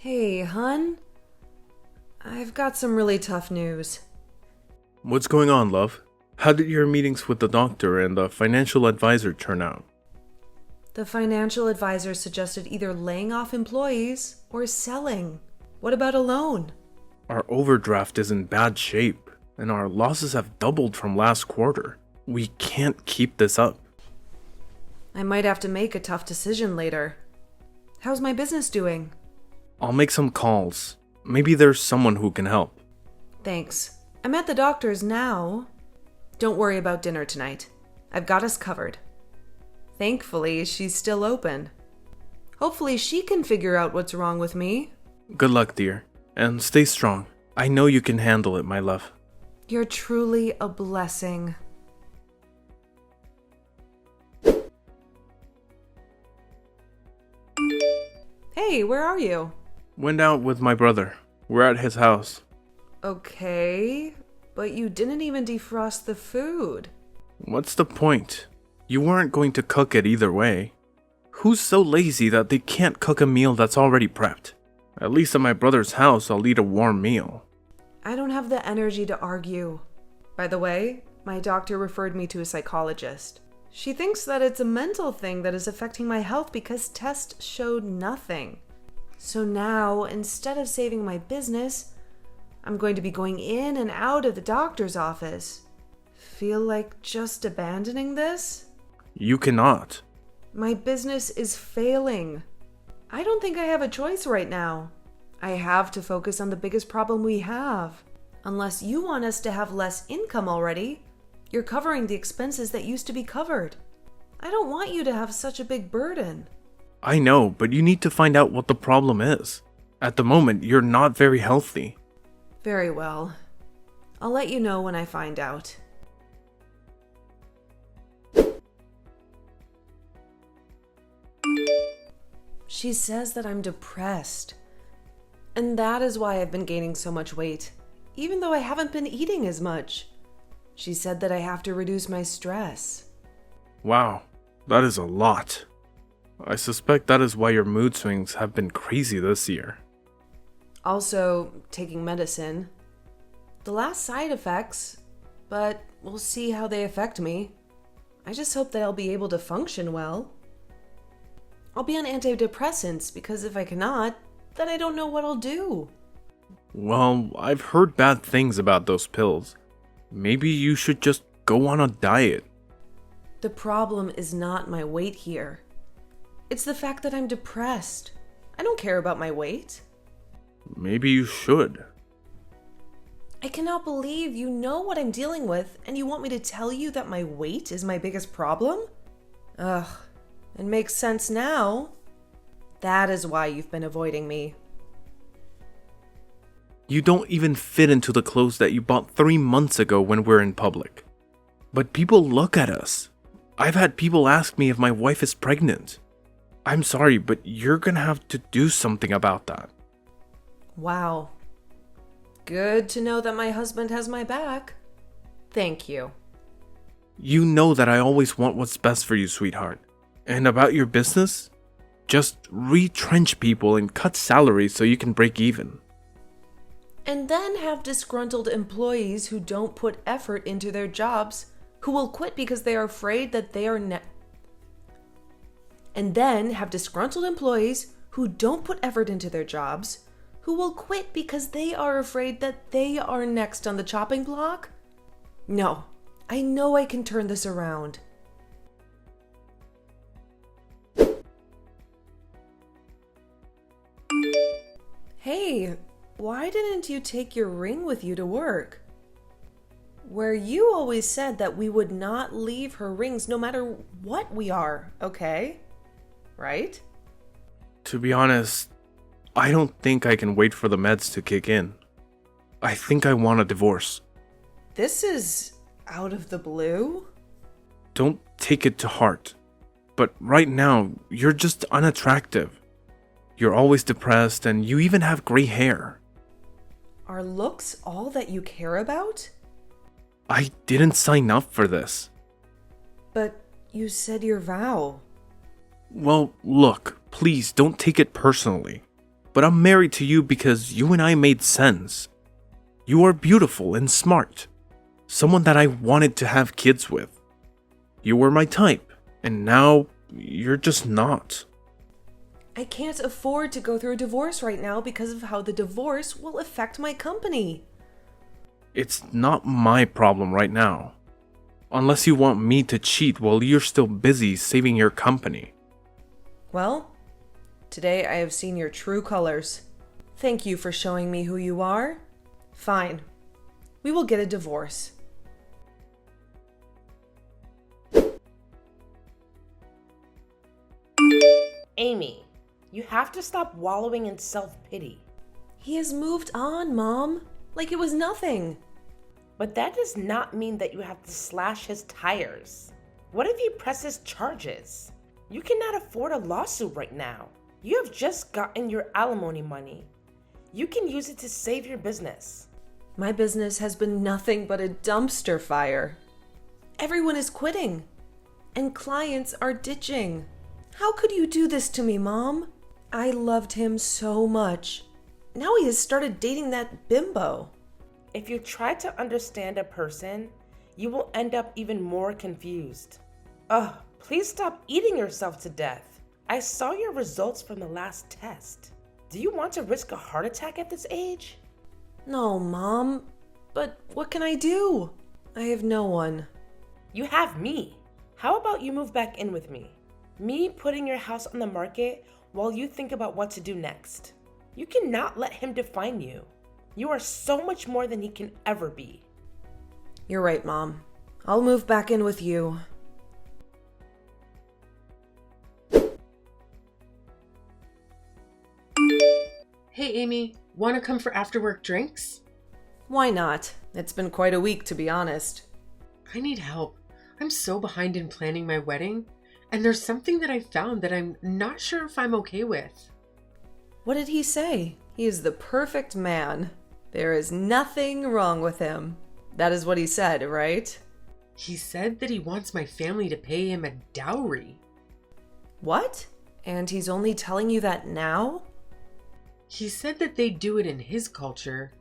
Hey, hun. I've got some really tough news. What's going on, love? How did your meetings with the doctor and the financial advisor turn out? The financial advisor suggested either laying off employees or selling. What about a loan? Our overdraft is in bad shape, and our losses have doubled from last quarter. We can't keep this up. I might have to make a tough decision later. How's my business doing? I'll make some calls. Maybe there's someone who can help. Thanks. I'm at the doctor's now. Don't worry about dinner tonight. I've got us covered. Thankfully, she's still open. Hopefully she can figure out what's wrong with me. Good luck, dear. And stay strong. I know you can handle it, my love. You're truly a blessing. Hey, where are you? Went out with my brother. We're at his house. Okay, but you didn't even defrost the food. What's the point? You weren't going to cook it either way. Who's so lazy that they can't cook a meal that's already prepped? At least at my brother's house, I'll eat a warm meal. I don't have the energy to argue. By the way, my doctor referred me to a psychologist. She thinks that it's a mental thing that is affecting my health because tests showed nothing. So now, instead of saving my business, I'm going to be going in and out of the doctor's office. Feel like just abandoning this? You cannot. My business is failing. I don't think I have a choice right now. I have to focus on the biggest problem we have. Unless you want us to have less income already, you're covering the expenses that used to be covered. I don't want you to have such a big burden. I know, but you need to find out what the problem is. At the moment, you're not very healthy. Very well. I'll let you know when I find out. She says that I'm depressed. And that is why I've been gaining so much weight, even though I haven't been eating as much. She said that I have to reduce my stress. Wow, that is a lot. I suspect that is why your mood swings have been crazy this year. Also, taking medicine. The last side effects, but we'll see how they affect me. I just hope that I'll be able to function well. I'll be on antidepressants because if I cannot, then I don't know what I'll do. Well, I've heard bad things about those pills. Maybe you should just go on a diet. The problem is not my weight here. It's the fact that I'm depressed. I don't care about my weight. Maybe you should. I cannot believe you know what I'm dealing with and you want me to tell you that my weight is my biggest problem? Ugh, it makes sense now. That is why you've been avoiding me. You don't even fit into the clothes that you bought 3 months ago when we're in public. But people look at us. I've had people ask me if my wife is pregnant. I'm sorry, but you're gonna have to do something about that. Wow. Good to know that my husband has my back. Thank you. You know that I always want what's best for you, sweetheart. And about your business? Just retrench people and cut salaries so you can break even. And then have disgruntled employees who don't put effort into their jobs, who will quit because they are afraid that they are And then have disgruntled employees who don't put effort into their jobs, who will quit because they are afraid that they are next on the chopping block? No, I know I can turn this around. Hey, why didn't you take your ring with you to work? Where you always said that we would not leave her rings no matter what we are, okay? Right? To be honest, I don't think I can wait for the meds to kick in. I think I want a divorce. This is out of the blue? Don't take it to heart. But right now, you're just unattractive. You're always depressed and you even have gray hair. Are looks all that you care about? I didn't sign up for this. But you said your vow. Well, look, please don't take it personally. But I'm married to you because you and I made sense. You are beautiful and smart. Someone that I wanted to have kids with. You were my type, and now you're just not. I can't afford to go through a divorce right now because of how the divorce will affect my company. It's not my problem right now. Unless you want me to cheat while you're still busy saving your company. Well, today I have seen your true colors. Thank you for showing me who you are. Fine. We will get a divorce. Amy, you have to stop wallowing in self-pity. He has moved on, Mom. Like it was nothing. But that does not mean that you have to slash his tires. What if he presses charges? You cannot afford a lawsuit right now. You have just gotten your alimony money. You can use it to save your business. My business has been nothing but a dumpster fire. Everyone is quitting, and clients are ditching. How could you do this to me, Mom? I loved him so much. Now he has started dating that bimbo. If you try to understand a person, you will end up even more confused. Ugh, please stop eating yourself to death. I saw your results from the last test. Do you want to risk a heart attack at this age? No, Mom. But what can I do? I have no one. You have me. How about you move back in with me? Me putting your house on the market while you think about what to do next. You cannot let him define you. You are so much more than he can ever be. You're right, Mom. I'll move back in with you. Hey Amy, wanna come for after work drinks? Why not? It's been quite a week, to be honest. I need help. I'm so behind in planning my wedding, and there's something that I found that I'm not sure if I'm okay with. What did he say? He is the perfect man. There is nothing wrong with him. That is what he said, right? He said that he wants my family to pay him a dowry. What? And he's only telling you that now? He said that they do it in his culture.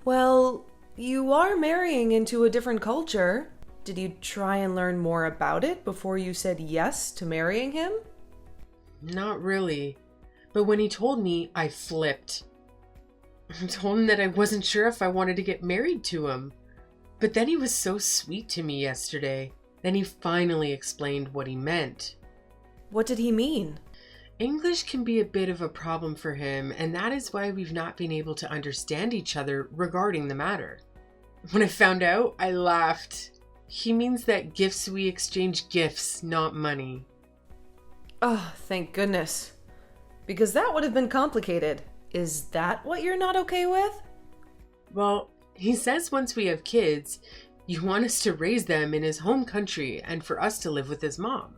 Well, you are marrying into a different culture. Did you try and learn more about it before you said yes to marrying him? Not really. But when he told me, I flipped. I told him that I wasn't sure if I wanted to get married to him. But then he was so sweet to me yesterday. Then he finally explained what he meant. What did he mean? English can be a bit of a problem for him, and that is why we've not been able to understand each other regarding the matter. When I found out, I laughed. He means that gifts we exchange gifts, not money. Oh, thank goodness. Because that would have been complicated. Is that what you're not okay with? Well, he says once we have kids, you want us to raise them in his home country and for us to live with his mom.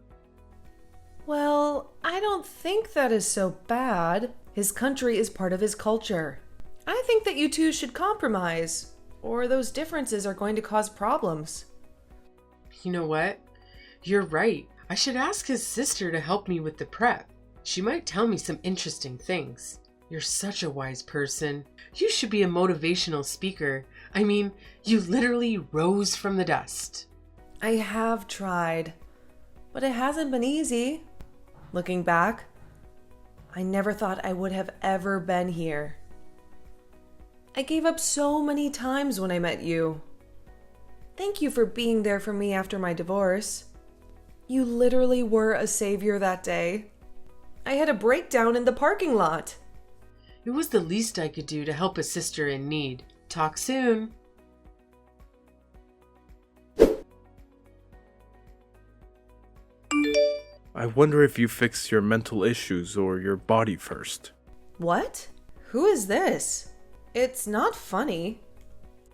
Well, I don't think that is so bad. His country is part of his culture. I think that you two should compromise, or those differences are going to cause problems. You know what? You're right. I should ask his sister to help me with the prep. She might tell me some interesting things. You're such a wise person. You should be a motivational speaker. I mean, you literally rose from the dust. I have tried, but it hasn't been easy. Looking back, I never thought I would have ever been here. I gave up so many times when I met you. Thank you for being there for me after my divorce. You literally were a savior that day. I had a breakdown in the parking lot. It was the least I could do to help a sister in need. Talk soon. I wonder if you fixed your mental issues or your body first. What? Who is this? It's not funny.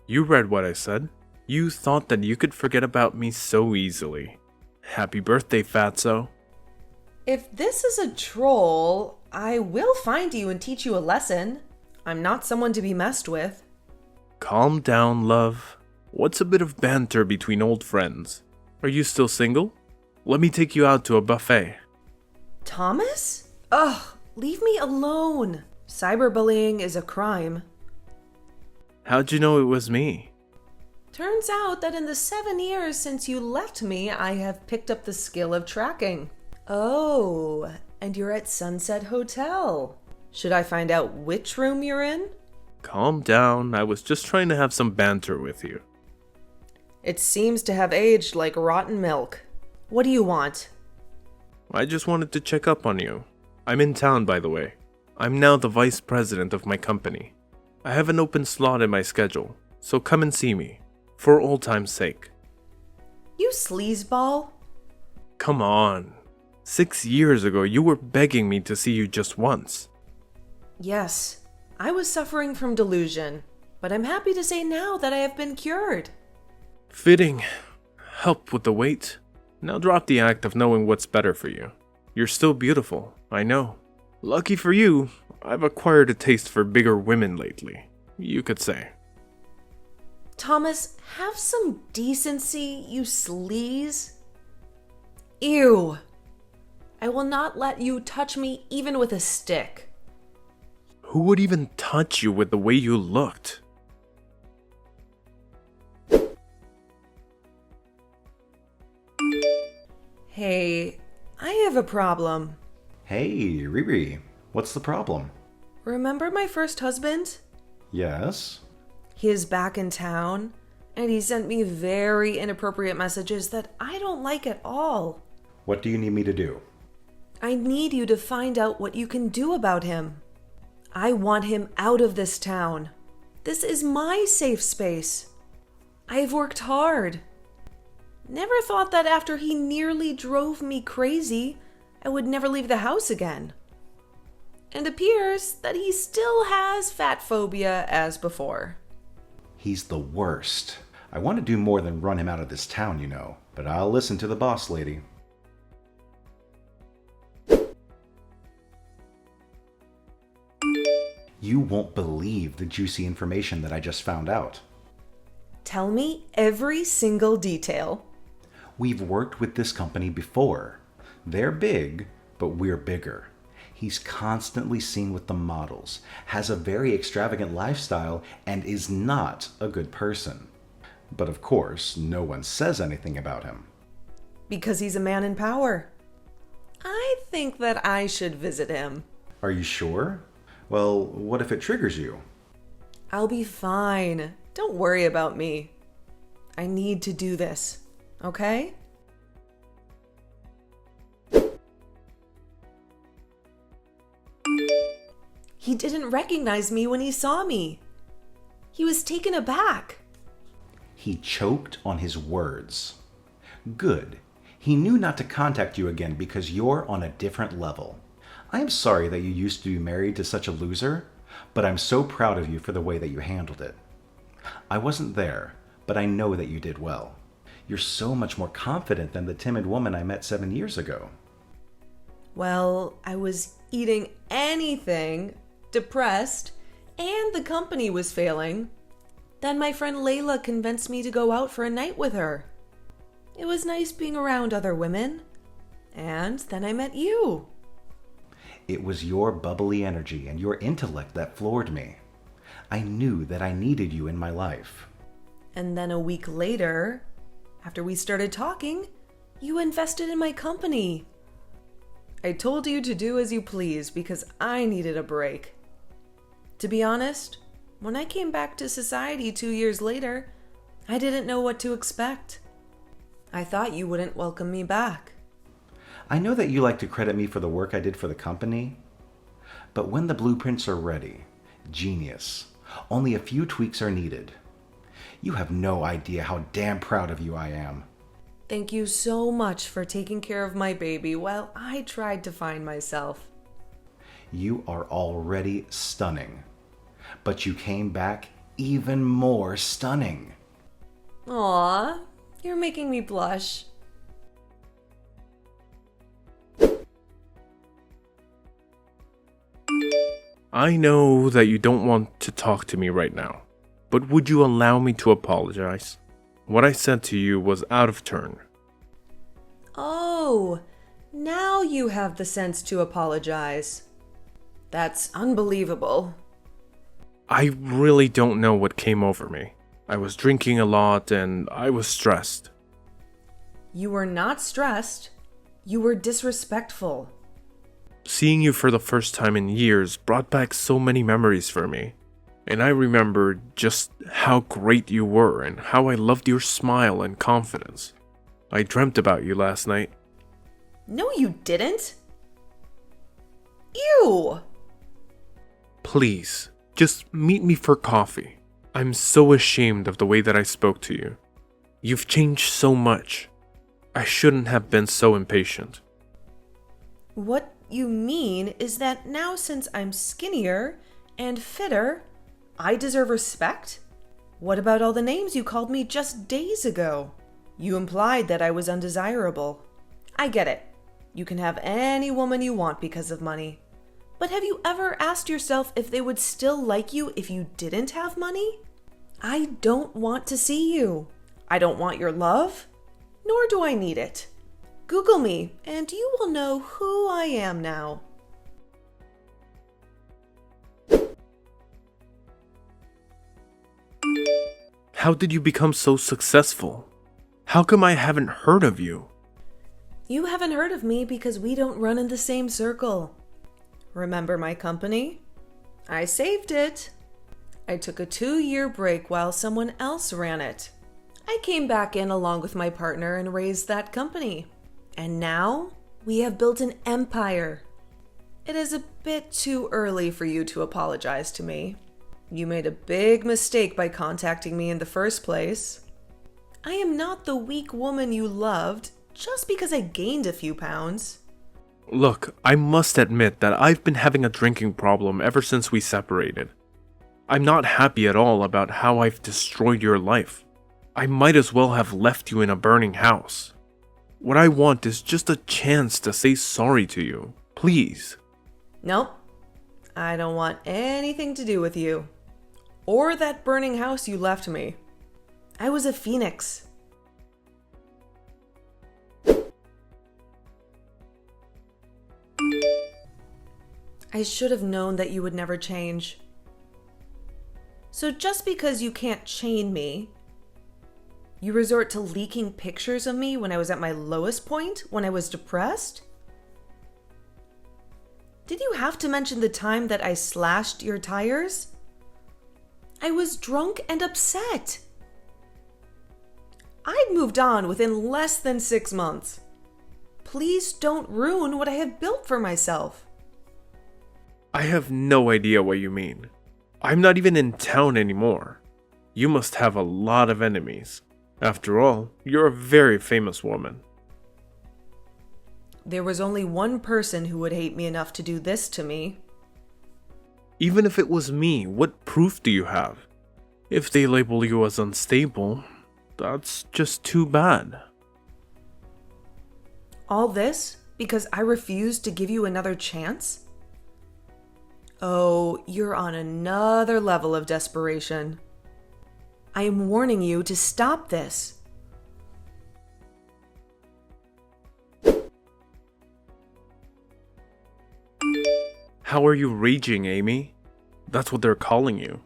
You read what I said. You thought that you could forget about me so easily. Happy birthday, fatso. If this is a troll, I will find you and teach you a lesson. I'm not someone to be messed with. Calm down, love. What's a bit of banter between old friends? Are you still single? Let me take you out to a buffet. Thomas? Ugh, leave me alone. Cyberbullying is a crime. How'd you know it was me? Turns out that in the 7 years since you left me, I have picked up the skill of tracking. Oh, and you're at Sunset Hotel. Should I find out which room you're in? Calm down, I was just trying to have some banter with you. It seems to have aged like rotten milk. What do you want? I just wanted to check up on you. I'm in town, by the way. I'm now the vice president of my company. I have an open slot in my schedule, so come and see me, for old time's sake. You sleazeball? Come on. 6 years ago, you were begging me to see you just once. Yes, I was suffering from delusion, but I'm happy to say now that I have been cured. Fitting. Help with the weight. Now drop the act of knowing what's better for you. You're still beautiful, I know. Lucky for you, I've acquired a taste for bigger women lately, you could say. Thomas, have some decency, you sleaze. Ew. I will not let you touch me even with a stick. Who would even touch you with the way you looked? Hey, I have a problem. Hey, Riri, what's the problem? Remember my first husband? Yes? He is back in town, and he sent me very inappropriate messages that I don't like at all. What do you need me to do? I need you to find out what you can do about him. I want him out of this town. This is my safe space. I've worked hard. Never thought that after he nearly drove me crazy, I would never leave the house again. And appears that he still has fat phobia as before. He's the worst. I want to do more than run him out of this town, you know, but I'll listen to the boss lady. You won't believe the juicy information that I just found out. Tell me every single detail. We've worked with this company before. They're big, but we're bigger. He's constantly seen with the models, has a very extravagant lifestyle, and is not a good person. But of course, no one says anything about him. Because he's a man in power. I think that I should visit him. Are you sure? Well, what if it triggers you? I'll be fine. Don't worry about me. I need to do this, okay? He didn't recognize me when he saw me. He was taken aback. He choked on his words. Good. He knew not to contact you again because you're on a different level. I am sorry that you used to be married to such a loser, but I'm so proud of you for the way that you handled it. I wasn't there, but I know that you did well. You're so much more confident than the timid woman I met 7 years ago. Well, I was eating anything, depressed, and the company was failing. Then my friend Layla convinced me to go out for a night with her. It was nice being around other women. And then I met you. It was your bubbly energy and your intellect that floored me. I knew that I needed you in my life. And then a week later, after we started talking, you invested in my company. I told you to do as you please because I needed a break. To be honest, when I came back to society 2 years later, I didn't know what to expect. I thought you wouldn't welcome me back. I know that you like to credit me for the work I did for the company, but when the blueprints are ready, genius. Only a few tweaks are needed. You have no idea how damn proud of you I am. Thank you so much for taking care of my baby while I tried to find myself. You are already stunning, but you came back even more stunning. Aw, you're making me blush. I know that you don't want to talk to me right now, but would you allow me to apologize? What I said to you was out of turn. Oh, now you have the sense to apologize. That's unbelievable. I really don't know what came over me. I was drinking a lot and I was stressed. You were not stressed. You were disrespectful. Seeing you for the first time in years brought back so many memories for me. And I remembered just how great you were and how I loved your smile and confidence. I dreamt about you last night. No, you didn't. Ew! Please, just meet me for coffee. I'm so ashamed of the way that I spoke to you. You've changed so much. I shouldn't have been so impatient. What you mean is that now since I'm skinnier and fitter, I deserve respect? What about all the names you called me just days ago? You implied that I was undesirable. I get it. You can have any woman you want because of money. But have you ever asked yourself if they would still like you if you didn't have money? I don't want to see you. I don't want your love, nor do I need it. Google me, and you will know who I am now. How did you become so successful? How come I haven't heard of you? You haven't heard of me because we don't run in the same circle. Remember my company? I saved it. I took a 2-year break while someone else ran it. I came back in along with my partner and raised that company. And now we have built an empire. It is a bit too early for you to apologize to me. You made a big mistake by contacting me in the first place. I am not the weak woman you loved just because I gained a few pounds. Look, I must admit that I've been having a drinking problem ever since we separated. I'm not happy at all about how I've destroyed your life. I might as well have left you in a burning house. What I want is just a chance to say sorry to you. Please. Nope. I don't want anything to do with you. Or that burning house you left me. I was a phoenix. I should have known that you would never change. So just because you can't chain me, you resort to leaking pictures of me when I was at my lowest point, when I was depressed? Did you have to mention the time that I slashed your tires? I was drunk and upset. I'd moved on within less than 6 months. Please don't ruin what I have built for myself. I have no idea what you mean. I'm not even in town anymore. You must have a lot of enemies. After all, you're a very famous woman. There was only one person who would hate me enough to do this to me. Even if it was me, what proof do you have? If they label you as unstable, that's just too bad. All this because I refused to give you another chance? Oh, you're on another level of desperation. I am warning you to stop this. How are you raging, Amy? That's what they're calling you.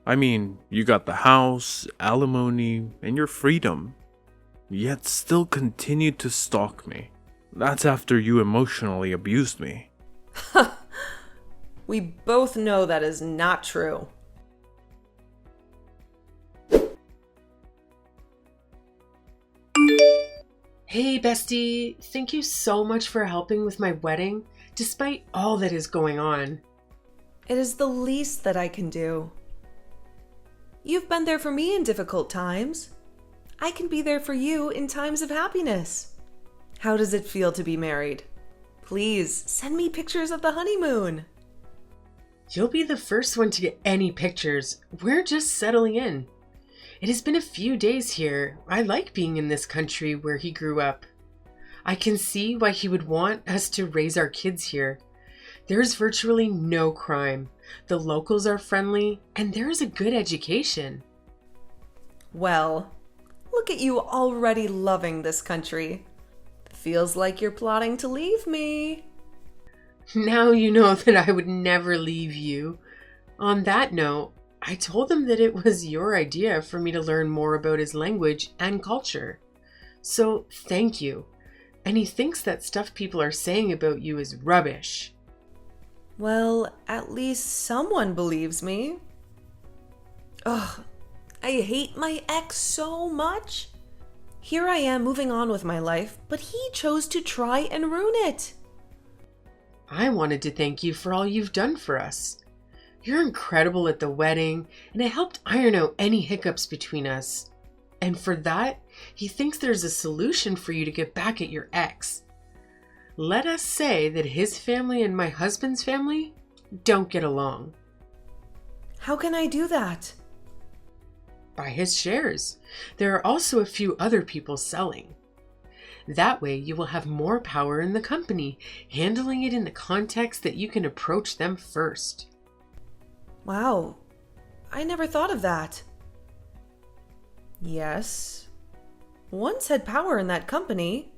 I mean, you got the house, alimony, and your freedom. Yet still continued to stalk me. That's after you emotionally abused me. We both know that is not true. Hey, bestie. Thank you so much for helping with my wedding, despite all that is going on. It is the least that I can do. You've been there for me in difficult times. I can be there for you in times of happiness. How does it feel to be married? Please send me pictures of the honeymoon. You'll be the first one to get any pictures. We're just settling in. It has been a few days here. I like being in this country where he grew up. I can see why he would want us to raise our kids here. There's virtually no crime. The locals are friendly, and there is a good education. Well, look at you already loving this country. Feels like you're plotting to leave me. Now you know that I would never leave you. On that note, I told him that it was your idea for me to learn more about his language and culture. So thank you. And he thinks that stuff people are saying about you is rubbish. Well, at least someone believes me. Ugh, I hate my ex so much. Here I am moving on with my life, but he chose to try and ruin it. I wanted to thank you for all you've done for us. You're incredible at the wedding, and it helped iron out any hiccups between us. And for that, he thinks there's a solution for you to get back at your ex. Let us say that his family and my husband's family don't get along. How can I do that? Buy his shares. There are also a few other people selling. That way you will have more power in the company, handling it in the context that you can approach them first. Wow, I never thought of that. Yes. Once had power in that company,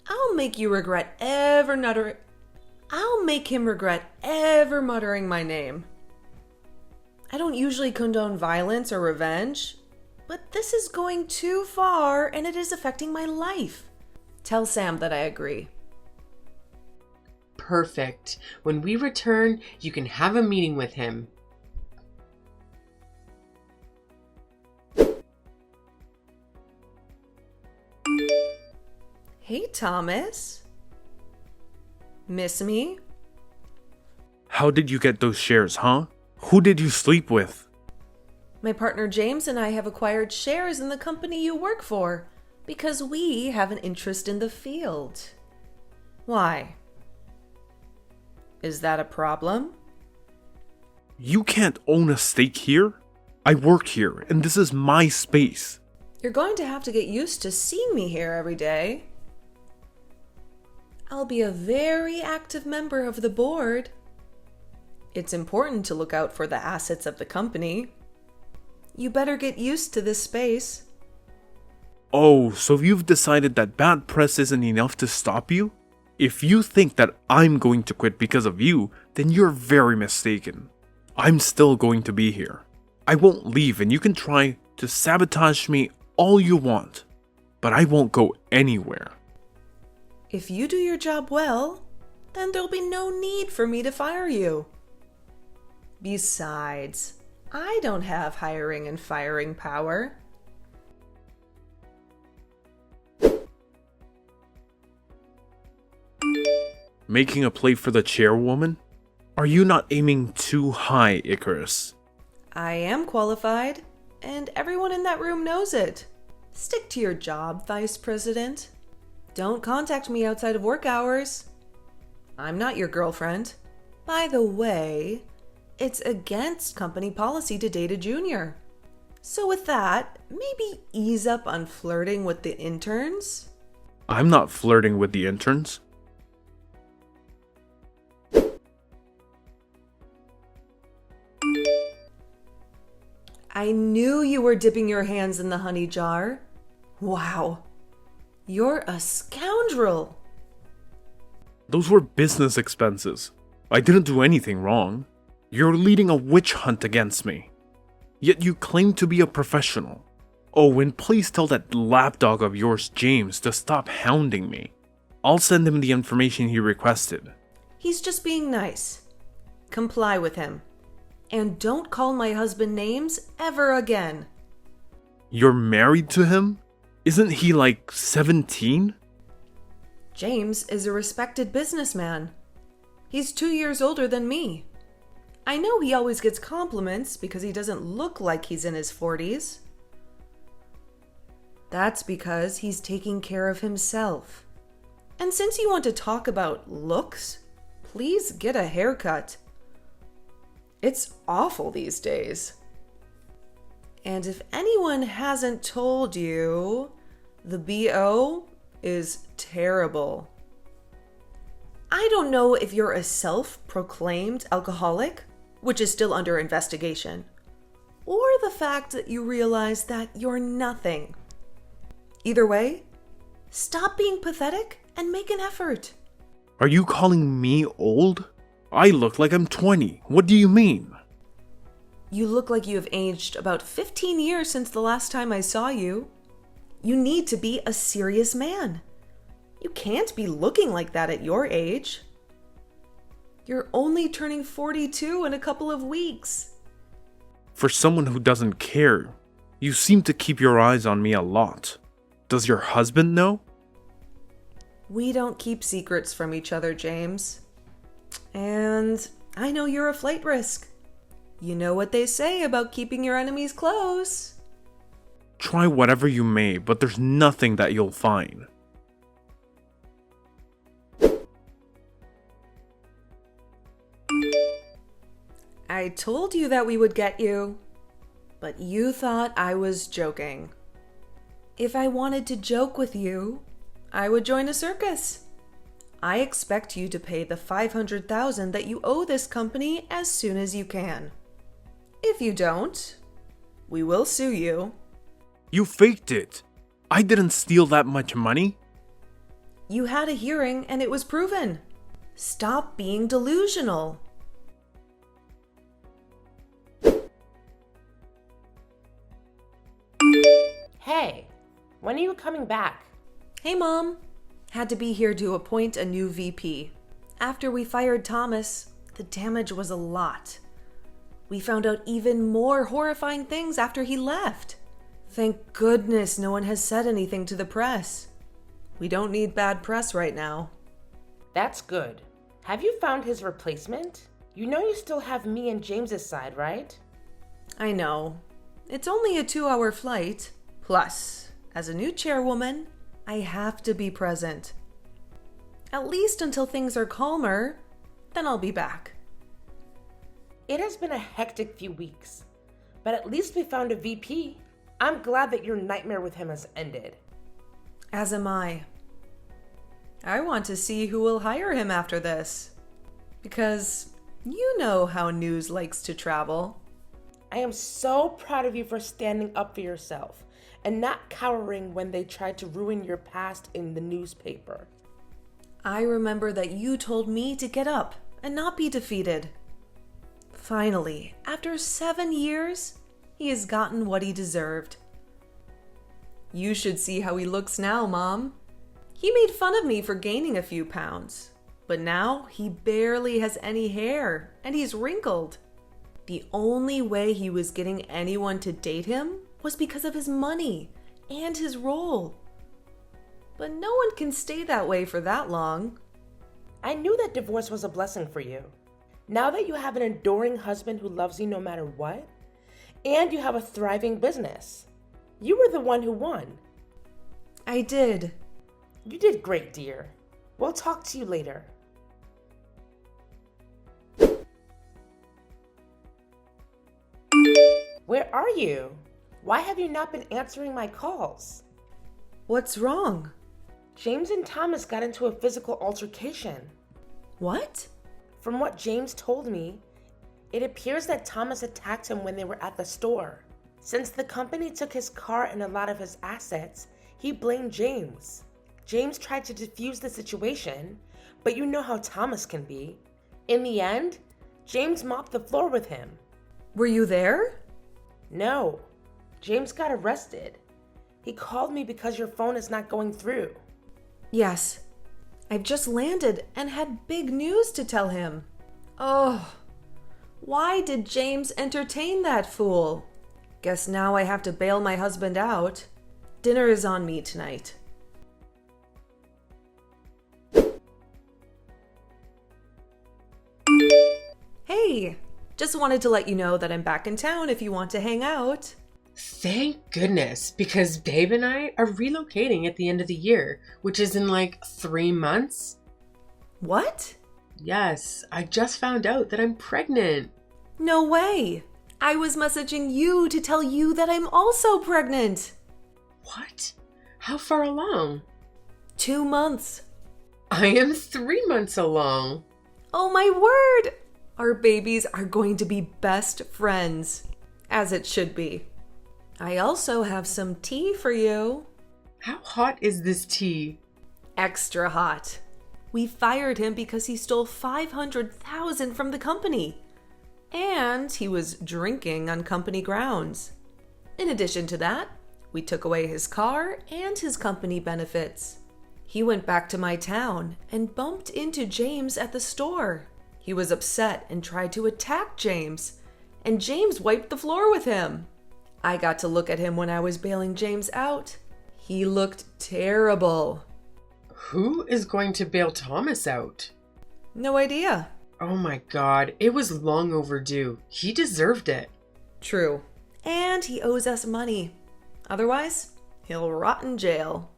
I'll make him regret ever muttering my name. I don't usually condone violence or revenge, but this is going too far and it is affecting my life. Tell Sam that I agree. Perfect. When we return, you can have a meeting with him. Hey, Thomas. Miss me? How did you get those shares, huh? Who did you sleep with? My partner James and I have acquired shares in the company you work for because we have an interest in the field. Why? Is that a problem? You can't own a stake here. I work here, and this is my space. You're going to have to get used to seeing me here every day. I'll be a very active member of the board. It's important to look out for the assets of the company. You better get used to this space. Oh, so you've decided that bad press isn't enough to stop you? If you think that I'm going to quit because of you, then you're very mistaken. I'm still going to be here. I won't leave, and you can try to sabotage me all you want, but I won't go anywhere. If you do your job well, then there'll be no need for me to fire you. Besides, I don't have hiring and firing power. Making a play for the chairwoman? Are you not aiming too high, Icarus? I am qualified, and everyone in that room knows it. Stick to your job, Vice President. Don't contact me outside of work hours. I'm not your girlfriend. By the way, it's against company policy to date a junior. So with that, maybe ease up on flirting with the interns? I'm not flirting with the interns. I knew you were dipping your hands in the honey jar. Wow. You're a scoundrel. Those were business expenses. I didn't do anything wrong. You're leading a witch hunt against me. Yet you claim to be a professional. Oh, and please tell that lapdog of yours, James, to stop hounding me. I'll send him the information he requested. He's just being nice. Comply with him. And don't call my husband names ever again. You're married to him? Isn't he like 17? James is a respected businessman. He's 2 years older than me. I know he always gets compliments because he doesn't look like he's in his 40s. That's because he's taking care of himself. And since you want to talk about looks, please get a haircut. It's awful these days. And if anyone hasn't told you, the BO is terrible. I don't know if you're a self-proclaimed alcoholic, which is still under investigation, or the fact that you realize that you're nothing. Either way, stop being pathetic and make an effort. Are you calling me old? I look like I'm 20. What do you mean? You look like you have aged about 15 years since the last time I saw you. You need to be a serious man. You can't be looking like that at your age. You're only turning 42 in a couple of weeks. For someone who doesn't care, you seem to keep your eyes on me a lot. Does your husband know? We don't keep secrets from each other, James. And I know you're a flight risk. You know what they say about keeping your enemies close. Try whatever you may, but there's nothing that you'll find. I told you that we would get you, but you thought I was joking. If I wanted to joke with you, I would join a circus. I expect you to pay the $500,000 that you owe this company as soon as you can. If you don't, we will sue you. You faked it. I didn't steal that much money. You had a hearing and it was proven. Stop being delusional. Hey, when are you coming back? Hey, Mom. Had to be here to appoint a new VP. After we fired Thomas, the damage was a lot. We found out even more horrifying things after he left. Thank goodness no one has said anything to the press. We don't need bad press right now. That's good. Have you found his replacement? You know you still have me and James's side, right? I know. It's only a 2-hour flight. Plus, as a new chairwoman, I have to be present. At least until things are calmer, then I'll be back. It has been a hectic few weeks, but at least we found a VP. I'm glad that your nightmare with him has ended. As am I. I want to see who will hire him after this. Because you know how news likes to travel. I am so proud of you for standing up for yourself and not cowering when they tried to ruin your past in the newspaper. I remember that you told me to get up and not be defeated. Finally, after 7 years, he has gotten what he deserved. You should see how he looks now, Mom. He made fun of me for gaining a few pounds, but now he barely has any hair and he's wrinkled. The only way he was getting anyone to date him was because of his money and his role. But no one can stay that way for that long. I knew that divorce was a blessing for you. Now that you have an adoring husband who loves you no matter what, and you have a thriving business, you were the one who won. I did. You did great, dear. We'll talk to you later. Where are you? Why have you not been answering my calls? What's wrong? James and Thomas got into a physical altercation. What? From what James told me, it appears that Thomas attacked him when they were at the store. Since the company took his car and a lot of his assets, he blamed James. James tried to defuse the situation, but you know how Thomas can be. In the end, James mopped the floor with him. Were you there? No, James got arrested. He called me because your phone is not going through. Yes. I've just landed and had big news to tell him. Oh, why did James entertain that fool? Guess now I have to bail my husband out. Dinner is on me tonight. Hey, just wanted to let you know that I'm back in town if you want to hang out. Thank goodness, because Babe and I are relocating at the end of the year, which is in like 3 months. What? Yes, I just found out that I'm pregnant. No way. I was messaging you to tell you that I'm also pregnant. What? How far along? 2 months. I am 3 months along. Oh my word! Our babies are going to be best friends, as it should be. I also have some tea for you. How hot is this tea? Extra hot. We fired him because he stole $500,000 from the company. And he was drinking on company grounds. In addition to that, we took away his car and his company benefits. He went back to my town and bumped into James at the store. He was upset and tried to attack James, and James wiped the floor with him. I got to look at him when I was bailing James out. He looked terrible. Who is going to bail Thomas out? No idea. Oh my god, it was long overdue. He deserved it. True. And he owes us money. Otherwise, he'll rot in jail.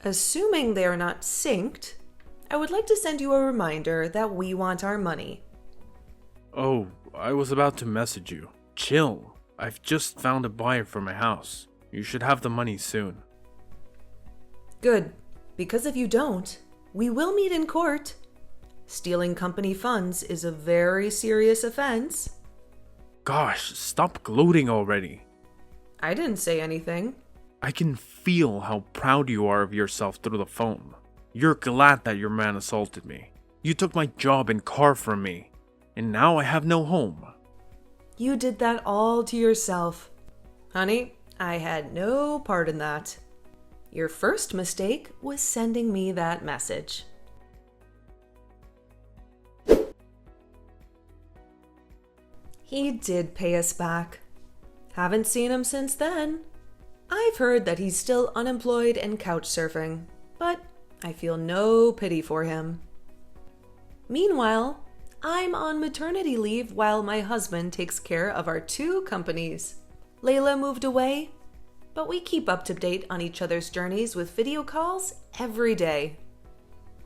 Assuming they are not synced, I would like to send you a reminder that we want our money. Oh, I was about to message you. Chill. I've just found a buyer for my house. You should have the money soon. Good, because if you don't, we will meet in court. Stealing company funds is a very serious offense. Gosh, stop gloating already. I didn't say anything. I can feel how proud you are of yourself through the phone. You're glad that your man assaulted me. You took my job and car from me, and now I have no home. You did that all to yourself. Honey, I had no part in that. Your first mistake was sending me that message. He did pay us back. Haven't seen him since then. I've heard that he's still unemployed and couch surfing, but I feel no pity for him. Meanwhile, I'm on maternity leave while my husband takes care of our 2 companies. Layla moved away, but we keep up to date on each other's journeys with video calls every day.